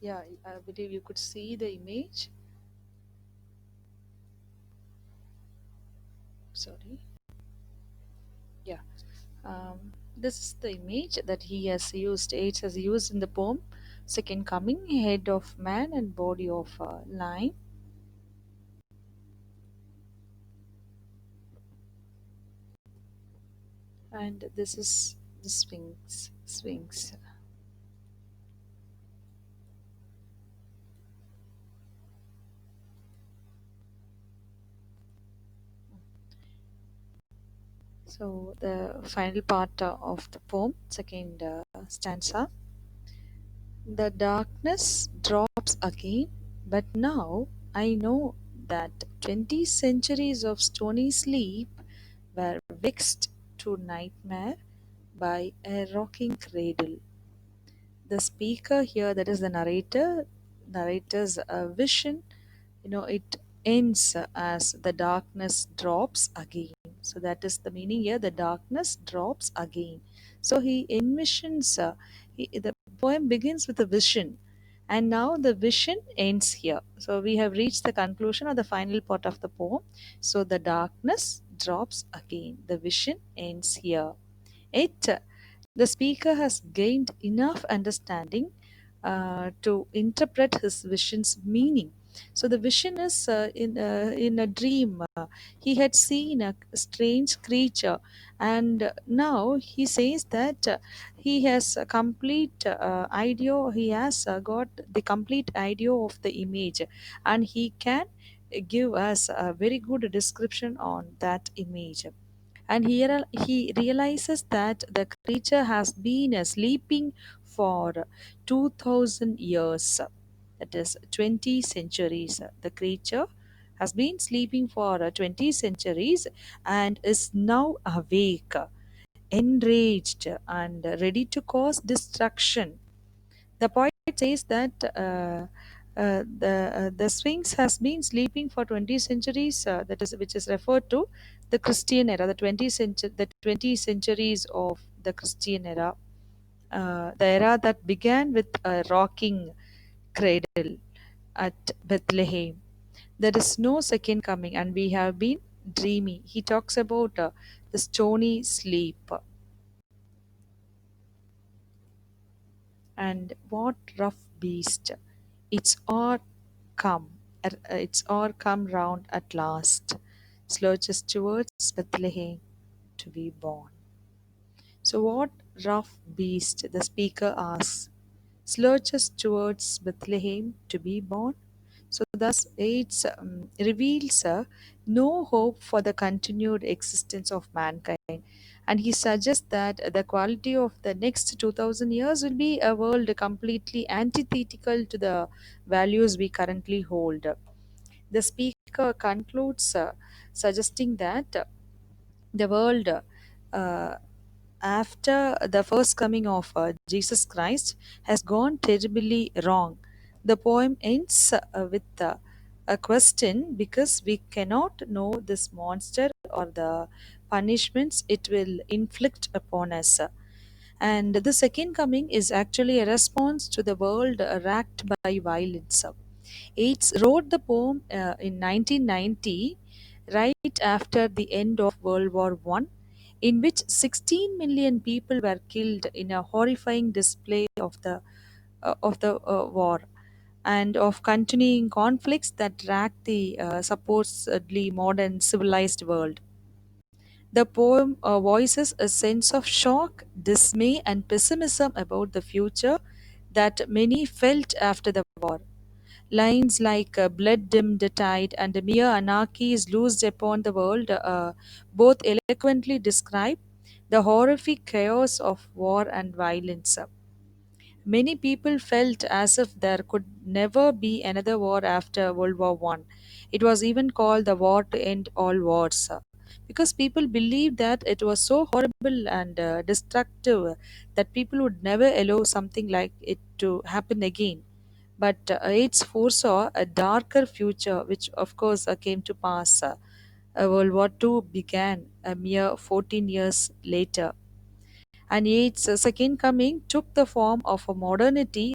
Yeah, I believe you could see the image. Sorry. Yeah. This is the image that he has used. H has used in the poem. Second coming, head of man and body of lion. And this is the Sphinx. Sphinx. So the final part of the poem, second stanza. The darkness drops again, but now I know that 20 centuries of stony sleep were vexed to nightmare by a rocking cradle. The speaker here, that is the narrator's vision, it ends as the darkness drops again. So that is the meaning here, the darkness drops again. So he envisions, the poem begins with a vision, and now the vision ends here. So we have reached the conclusion of the final part of the poem. So the darkness drops again, the vision ends here. It The speaker has gained enough understanding to interpret his vision's meaning. So the vision is in a dream. He had seen a strange creature, and now he says that he has a complete idea. He has got the complete idea of the image, and he can give us a very good description on that image. And he realizes that the creature has been sleeping for 2000 years, that is 20 centuries. The creature has been sleeping for 20 centuries and is now awake, enraged, and ready to cause destruction. The poet says that the Sphinx has been sleeping for 20 centuries, that is, which is referred to the Christian era, the 20 centuries of the Christian era, the era that began with a rocking cradle at Bethlehem. There is no second coming, and we have been dreamy. He talks about the stony sleep. And what rough beast! It's all come, it's all come round at last, slurches towards Bethlehem to be born. So, what rough beast, the speaker asks, slurches towards Bethlehem to be born? So, thus, it reveals no hope for the continued existence of mankind. And he suggests that the quality of the next 2000 years will be a world completely antithetical to the values we currently hold. The speaker concludes suggesting that the world after the first coming of Jesus Christ has gone terribly wrong. The poem ends with a question, because we cannot know this monster or the punishments it will inflict upon us. And the second coming is actually a response to the world racked by violence. Yeats wrote the poem in 1990, right after the end of World War One, in which 16 million people were killed in a horrifying display of the war and of continuing conflicts that racked the supposedly modern civilized world. The poem voices a sense of shock, dismay, and pessimism about the future that many felt after the war. Lines like blood dimmed tide and mere anarchy is loosed upon the world both eloquently describe the horrific chaos of war and violence. Many people felt as if there could never be another war after World War One. It was even called the war to end all wars, because people believed that it was so horrible and destructive that people would never allow something like it to happen again. But AIDS foresaw a darker future, which of course came to pass. World War II began a mere 14 years later, and its second coming took the form of a modernity